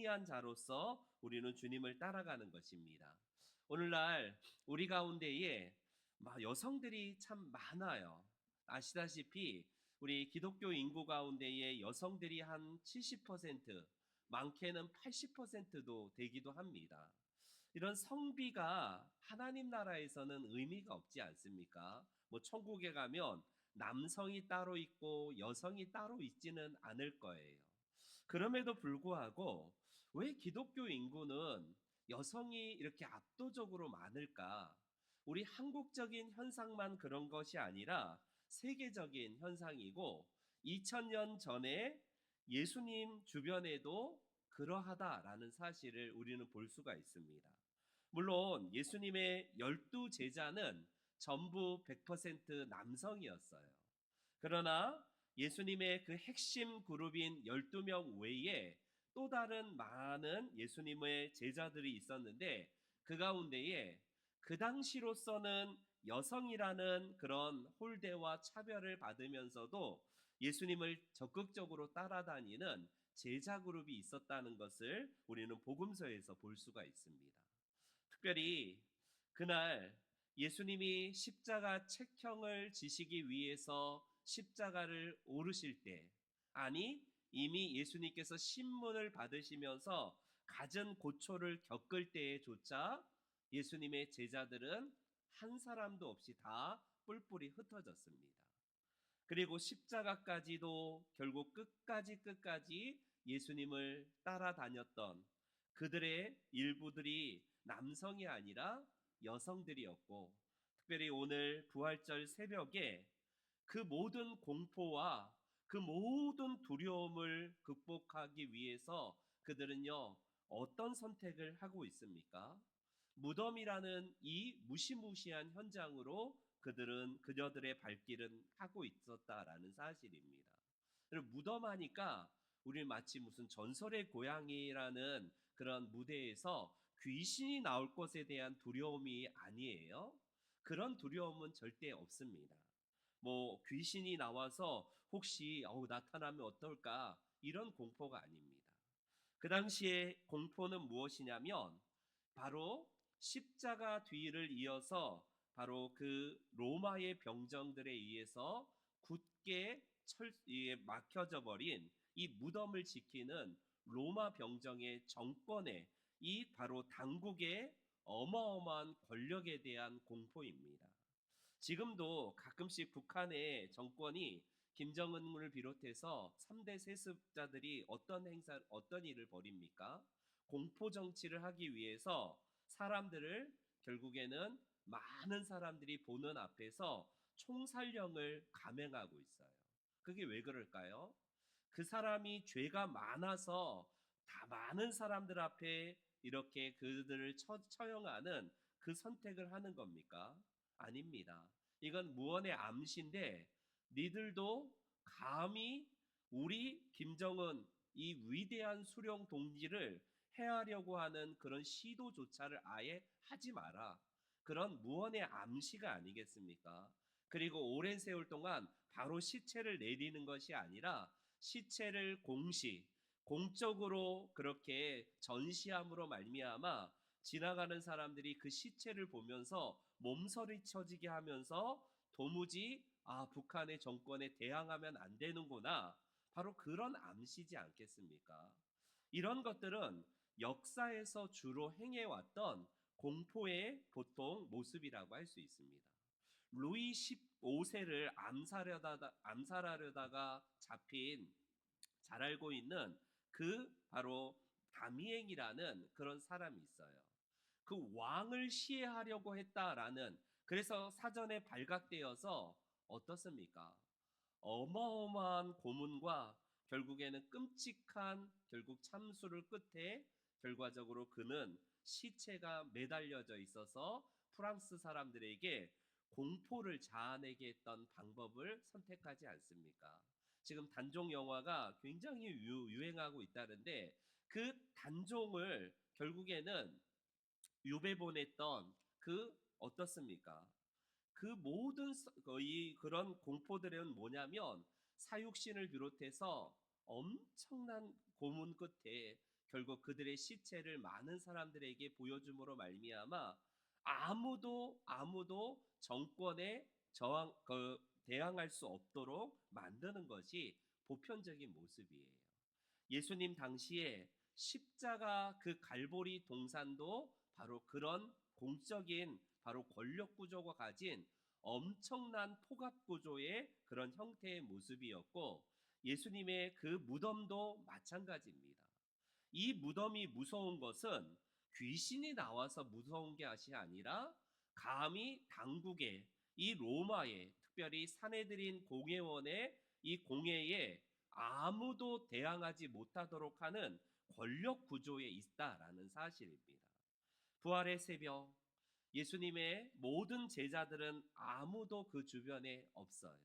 승리한 자로서 우리는 주님을 따라가는 것입니다. 오늘날 우리 가운데에 여성들이 참 많아요. 아시다시피 우리 기독교 인구 가운데에 여성들이 한 70%, 많게는 80%도 되기도 합니다. 이런 성비가 하나님 나라에서는 의미가 없지 않습니까? 뭐 천국에 가면 남성이 따로 있고 여성이 따로 있지는 않을 거예요. 그럼에도 불구하고 왜 기독교 인구는 여성이 이렇게 압도적으로 많을까? 우리 한국적인 현상만 그런 것이 아니라 세계적인 현상이고 2000년 전에 예수님 주변에도 그러하다라는 사실을 우리는 볼 수가 있습니다. 물론 예수님의 12제자는 전부 100% 남성이었어요. 그러나 예수님의 그 핵심 그룹인 12명 외에 또 다른 많은 예수님의 제자들이 있었는데 그 가운데에 그 당시로서는 여성이라는 그런 홀대와 차별을 받으면서도 예수님을 적극적으로 따라다니는 제자 그룹이 있었다는 것을 우리는 복음서에서 볼 수가 있습니다. 특별히 그날 예수님이 십자가 책형을 지시기 위해서 십자가를 오르실 때, 아니 이미 예수님께서 신문을 받으시면서 갖은 고초를 겪을 때에조차 예수님의 제자들은 한 사람도 없이 다 뿔뿔이 흩어졌습니다. 그리고 십자가까지도 결국 끝까지 예수님을 따라다녔던 그들의 일부들이 남성이 아니라 여성들이었고, 특별히 오늘 부활절 새벽에 그 모든 공포와 그 모든 두려움을 극복하기 위해서 그들은요, 어떤 선택을 하고 있습니까? 무덤이라는 이 무시무시한 현장으로 그녀들의 발길은 하고 있었다라는 사실입니다. 무덤 하니까 우리 마치 무슨 전설의 고향이라는 그런 무대에서 귀신이 나올 것에 대한 두려움이 아니에요. 그런 두려움은 절대 없습니다. 뭐 귀신이 나와서 혹시 나타나면 어떨까 이런 공포가 아닙니다. 그 당시에 공포는 무엇이냐면 바로 십자가 뒤를 이어서 바로 그 로마의 병정들에 의해서 굳게 막혀져 버린 이 무덤을 지키는 로마 병정의 정권의 이 바로 당국의 어마어마한 권력에 대한 공포입니다. 지금도 가끔씩 북한의 정권이 김정은을 비롯해서 3대 세습자들이 어떤 일을 벌입니까? 공포 정치를 하기 위해서 사람들을 결국에는 많은 사람들이 보는 앞에서 총살령을 감행하고 있어요. 그게 왜 그럴까요? 그 사람이 죄가 많아서 다 많은 사람들 앞에 이렇게 그들을 처형하는 그 선택을 하는 겁니까? 아닙니다. 이건 무언의 암시인데 니들도 감히 우리 김정은 이 위대한 수령 동지를 해하려고 하는 그런 시도조차를 아예 하지 마라. 그런 무언의 암시가 아니겠습니까? 그리고 오랜 세월 동안 바로 시체를 내리는 것이 아니라 시체를 공적으로 그렇게 전시함으로 말미암아 지나가는 사람들이 그 시체를 보면서 몸서리 쳐지게 하면서 도무지 북한의 정권에 대항하면 안 되는구나. 바로 그런 암시지 않겠습니까? 이런 것들은 역사에서 주로 행해왔던 공포의 보통 모습이라고 할 수 있습니다. 루이 15세를 암살하려다가 잡힌 잘 알고 있는 그 바로 다미행이라는 그런 사람이 있어요. 그 왕을 시해하려고 했다라는 그래서 사전에 발각되어서 어떻습니까? 어마어마한 고문과 결국에는 끔찍한 결국 참수를 끝에 결과적으로 그는 시체가 매달려져 있어서 프랑스 사람들에게 공포를 자아내게 했던 방법을 선택하지 않습니까? 지금 단종 영화가 굉장히 유행하고 있다는데 그 단종을 결국에는 유배 보냈던 그 어떻습니까? 그 모든 거의 그런 공포들은 뭐냐면 사육신을 비롯해서 엄청난 고문 끝에 결국 그들의 시체를 많은 사람들에게 보여줌으로 말미암아 아무도 정권에 대항할 수 없도록 만드는 것이 보편적인 모습이에요. 예수님 당시에 십자가 그 갈보리 동산도 바로 그런 공적인 바로 권력 구조가 가진 엄청난 포갑 구조의 그런 형태의 모습이었고, 예수님의 그 무덤도 마찬가지입니다. 이 무덤이 무서운 것은 귀신이 나와서 무서운 것이 아니라 감히 당국에, 이 로마에, 특별히 사내들인 공회원의 이 공회에 아무도 대항하지 못하도록 하는 권력 구조에 있다라는 사실입니다. 부활의 새벽, 예수님의 모든 제자들은 아무도 그 주변에 없어요.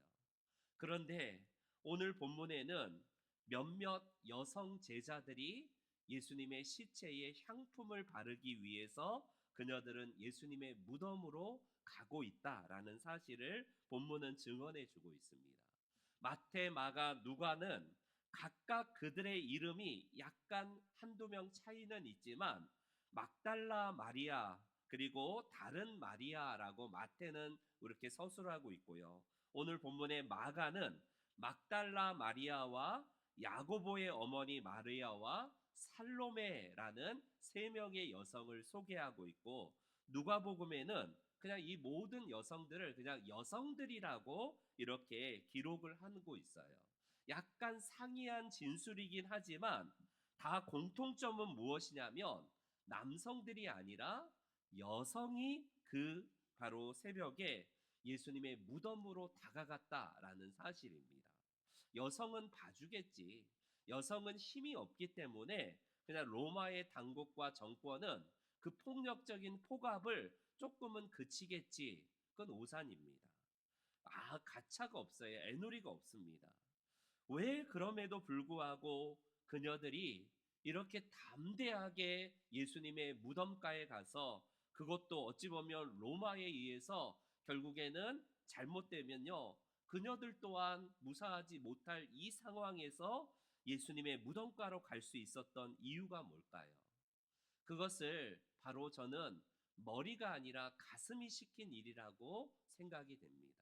그런데 오늘 본문에는 몇몇 여성 제자들이 예수님의 시체에 향품을 바르기 위해서 그녀들은 예수님의 무덤으로 가고 있다라는 사실을 본문은 증언해 주고 있습니다. 마태, 마가, 누가는 각각 그들의 이름이 약간 한두 명 차이는 있지만 막달라 마리아 그리고 다른 마리아라고 마태는 이렇게 서술하고 있고요. 오늘 본문의 마가는 막달라 마리아와 야고보의 어머니 마리아와 살로메라는 세 명의 여성을 소개하고 있고, 누가복음에는 그냥 이 모든 여성들을 그냥 여성들이라고 이렇게 기록을 하고 있어요. 약간 상이한 진술이긴 하지만 다 공통점은 무엇이냐면 남성들이 아니라 여성이 그 바로 새벽에 예수님의 무덤으로 다가갔다라는 사실입니다. 여성은 봐주겠지. 여성은 힘이 없기 때문에 그냥 로마의 당국과 정권은 그 폭력적인 폭압을 조금은 그치겠지. 그건 오산입니다. 가차가 없어요. 애누리가 없습니다. 왜 그럼에도 불구하고 그녀들이 이렇게 담대하게 예수님의 무덤가에 가서, 그것도 어찌 보면 로마에 의해서 결국에는 잘못되면요 그녀들 또한 무사하지 못할 이 상황에서 예수님의 무덤가로 갈 수 있었던 이유가 뭘까요? 그것을 바로 저는 머리가 아니라 가슴이 시킨 일이라고 생각이 됩니다.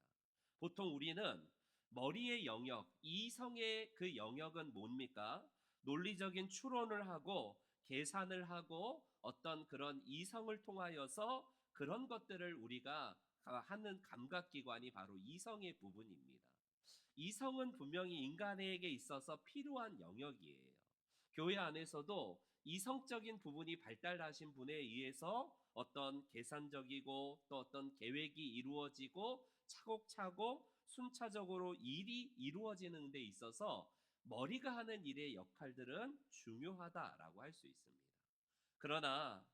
보통 우리는 머리의 영역, 이성의 그 영역은 뭡니까? 논리적인 추론을 하고 계산을 하고 어떤 그런 이성을 통하여서 그런 것들을 우리가 하는 감각기관이 바로 이성의 부분입니다. 이성은 분명히 인간에게 있어서 필요한 영역이에요. 교회 안에서도 이성적인 부분이 발달하신 분에 의해서 어떤 계산적이고 또 어떤 계획이 이루어지고 차곡차곡 순차적으로 일이 이루어지는 데 있어서 머리가 하는 일의 역할들은 중요하다라고 할 수 있습니다. 그러나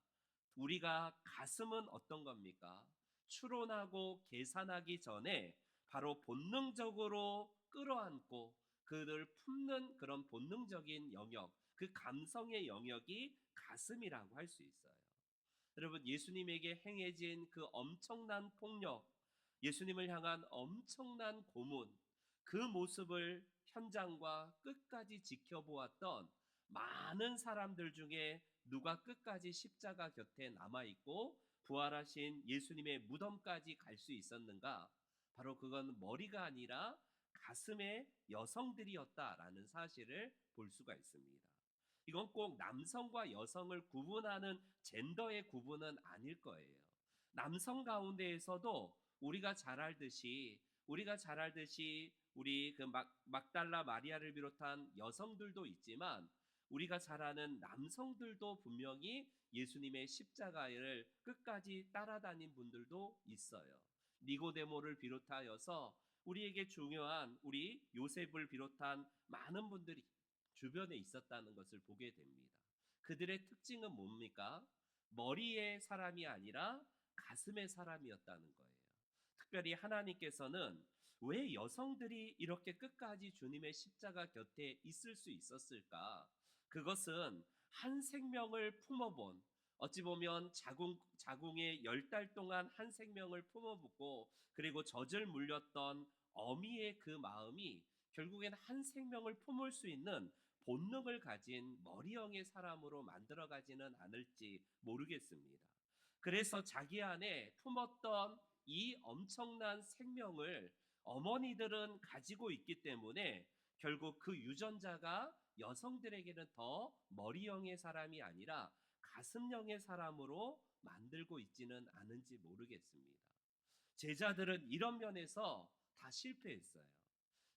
우리가 가슴은 어떤 겁니까? 추론하고 계산하기 전에 바로 본능적으로 끌어안고 그를 품는 그런 본능적인 영역, 그 감성의 영역이 가슴이라고 할 수 있어요. 여러분, 예수님에게 행해진 그 엄청난 폭력, 예수님을 향한 엄청난 고문, 그 모습을 현장과 끝까지 지켜보았던 많은 사람들 중에 누가 끝까지 십자가 곁에 남아있고 부활하신 예수님의 무덤까지 갈 수 있었는가? 바로 그건 머리가 아니라 가슴의 여성들이었다라는 사실을 볼 수가 있습니다. 이건 꼭 남성과 여성을 구분하는 젠더의 구분은 아닐 거예요. 남성 가운데에서도 우리가 잘 알듯이 우리 그 막달라 마리아를 비롯한 여성들도 있지만 우리가 잘 아는 남성들도 분명히 예수님의 십자가를 끝까지 따라다닌 분들도 있어요. 니고데모를 비롯하여서 우리에게 중요한 우리 요셉을 비롯한 많은 분들이 주변에 있었다는 것을 보게 됩니다. 그들의 특징은 뭡니까? 머리의 사람이 아니라 가슴의 사람이었다는 거예요. 특별히 하나님께서는 왜 여성들이 이렇게 끝까지 주님의 십자가 곁에 있을 수 있었을까? 그것은 한 생명을 품어본, 어찌 보면 자궁의 10달 동안 한 생명을 품어보고 그리고 젖을 물렸던 어미의 그 마음이 결국엔 한 생명을 품을 수 있는 본능을 가진 머리형의 사람으로 만들어가지는 않을지 모르겠습니다. 그래서 자기 안에 품었던 이 엄청난 생명을 어머니들은 가지고 있기 때문에 결국 그 유전자가 여성들에게는 더 머리형의 사람이 아니라 가슴형의 사람으로 만들고 있지는 않은지 모르겠습니다. 제자들은 이런 면에서 다 실패했어요.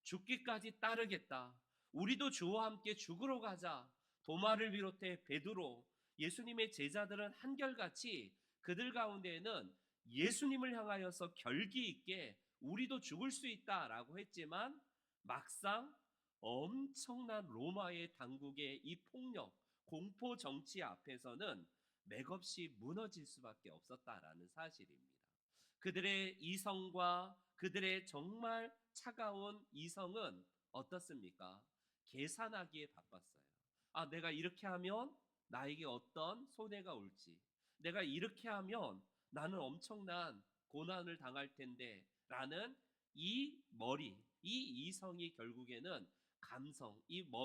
죽기까지 따르겠다. 우리도 주와 함께 죽으러 가자. 도마를 비롯해 베드로, 예수님의 제자들은 한결같이 그들 가운데에는 예수님을 향하여서 결기 있게 우리도 죽을 수 있다라고 했지만 막상 엄청난 로마의 당국의 이 폭력, 공포 정치 앞에서는 맥없이 무너질 수밖에 없었다라는 사실입니다. 그들의 이성과 그들의 정말 차가운 이성은 어떻습니까? 계산하기에 바빴어요. 아, 내가 이렇게 하면 나에게 어떤 손해가 올지, 내가 이렇게 하면 나는 엄청난 고난을 당할 텐데, 라는 이 머리, 이 이성이 결국에는 감성,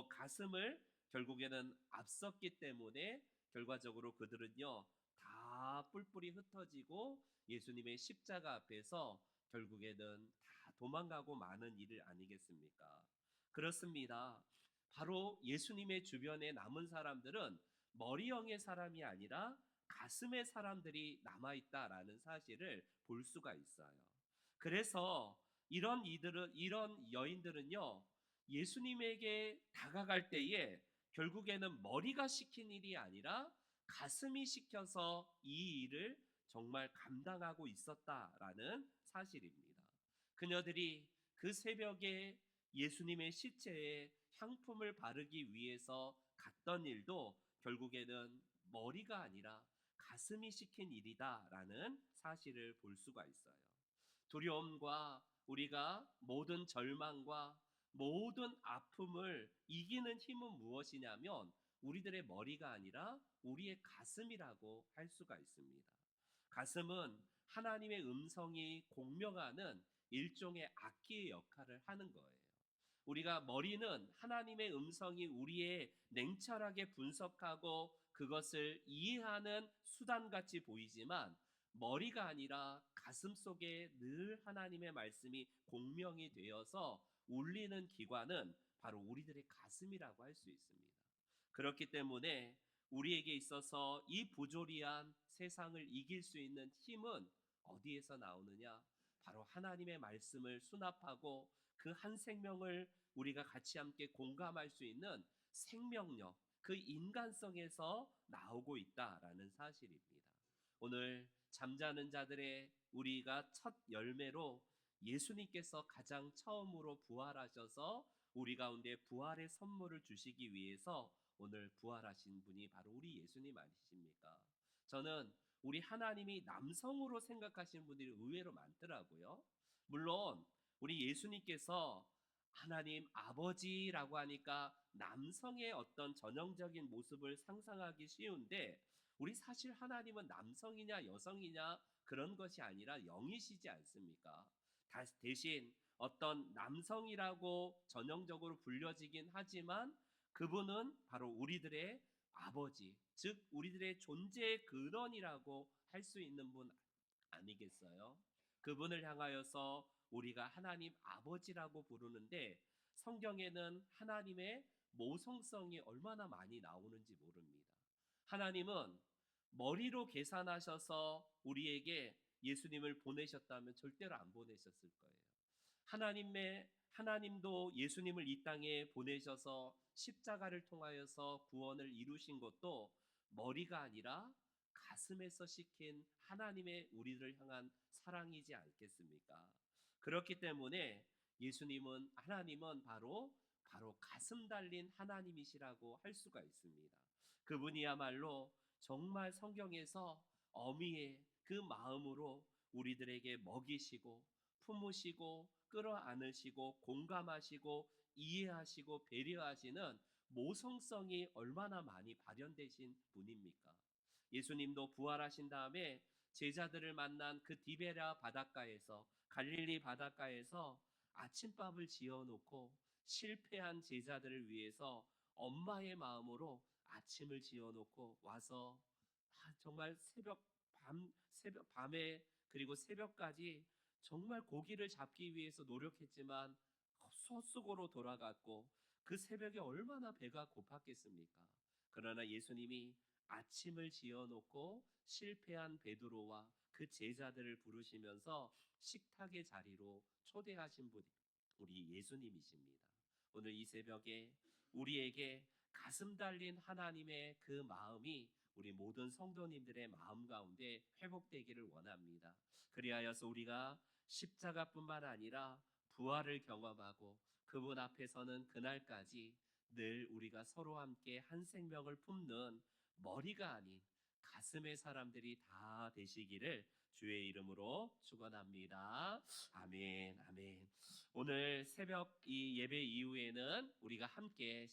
가슴을 결국에는 앞섰기 때문에 결과적으로 그들은요, 다 뿔뿔이 흩어지고 예수님의 십자가 앞에서 결국에는 다 도망가고 마는 일을 아니겠습니까? 그렇습니다. 바로 예수님의 주변에 남은 사람들은 머리형의 사람이 아니라 가슴의 사람들이 남아있다라는 사실을 볼 수가 있어요. 그래서 이런 여인들은요, 예수님에게 다가갈 때에 결국에는 머리가 시킨 일이 아니라 가슴이 시켜서 이 일을 정말 감당하고 있었다라는 사실입니다. 그녀들이 그 새벽에 예수님의 시체에 향품을 바르기 위해서 갔던 일도 결국에는 머리가 아니라 가슴이 시킨 일이다라는 사실을 볼 수가 있어요. 두려움과 우리가 모든 절망과 모든 아픔을 이기는 힘은 무엇이냐면 우리들의 머리가 아니라 우리의 가슴이라고 할 수가 있습니다. 가슴은 하나님의 음성이 공명하는 일종의 악기의 역할을 하는 거예요. 우리가 머리는 하나님의 음성이 우리의 냉철하게 분석하고 그것을 이해하는 수단같이 보이지만 머리가 아니라 가슴 속에 늘 하나님의 말씀이 공명이 되어서 울리는 기관은 바로 우리들의 가슴이라고 할 수 있습니다. 그렇기 때문에 우리에게 있어서 이 부조리한 세상을 이길 수 있는 힘은 어디에서 나오느냐? 바로 하나님의 말씀을 수납하고 그 한 생명을 우리가 같이 함께 공감할 수 있는 생명력, 그 인간성에서 나오고 있다라는 사실입니다. 오늘 잠자는 자들의 우리가 첫 열매로 예수님께서 가장 처음으로 부활하셔서 우리 가운데 부활의 선물을 주시기 위해서 오늘 부활하신 분이 바로 우리 예수님 아니십니까? 저는 우리 하나님이 남성으로 생각하시는 분들이 의외로 많더라고요. 물론 우리 예수님께서 하나님 아버지라고 하니까 남성의 어떤 전형적인 모습을 상상하기 쉬운데 우리 사실 하나님은 남성이냐 여성이냐 그런 것이 아니라 영이시지 않습니까? 대신 어떤 남성이라고 전형적으로 불려지긴 하지만 그분은 바로 우리들의 아버지, 즉 우리들의 존재의 근원이라고 할 수 있는 분 아니겠어요? 그분을 향하여서 우리가 하나님 아버지라고 부르는데 성경에는 하나님의 모성성이 얼마나 많이 나오는지 모릅니다. 하나님은 머리로 계산하셔서 우리에게 예수님을 보내셨다면 절대로 안 보내셨을 거예요. 하나님도 예수님을 이 땅에 보내셔서 십자가를 통하여서 구원을 이루신 것도 머리가 아니라 가슴에서 시킨 하나님의 우리를 향한 사랑이지 않겠습니까? 그렇기 때문에 하나님은 바로 가슴 달린 하나님이시라고 할 수가 있습니다. 그분이야말로 정말 성경에서 어미의 그 마음으로 우리들에게 먹이시고 품으시고 끌어안으시고 공감하시고 이해하시고 배려하시는 모성성이 얼마나 많이 발현되신 분입니까? 예수님도 부활하신 다음에 제자들을 만난 그 디베랴 바닷가에서 갈릴리 바닷가에서 아침밥을 지어 놓고 실패한 제자들을 위해서 엄마의 마음으로 아침을 지어놓고 와서 정말 새벽 밤에 그리고 새벽까지 정말 고기를 잡기 위해서 노력했지만 헛수고로 돌아갔고 그 새벽에 얼마나 배가 고팠겠습니까? 그러나 예수님이 아침을 지어놓고 실패한 베드로와 그 제자들을 부르시면서 식탁의 자리로 초대하신 분이 우리 예수님이십니다. 오늘 이 새벽에 우리에게 가슴 달린 하나님의 그 마음이 우리 모든 성도님들의 마음 가운데 회복되기를 원합니다. 그리하여서 우리가 십자가뿐만 아니라 부활을 경험하고 그분 앞에서는 그날까지 늘 우리가 서로 함께 한 생명을 품는 머리가 아닌 가슴의 사람들이 다 되시기를 주의 이름으로 축원합니다. 아멘, 아멘. 오늘 새벽 이 예배 이후에는 우리가 함께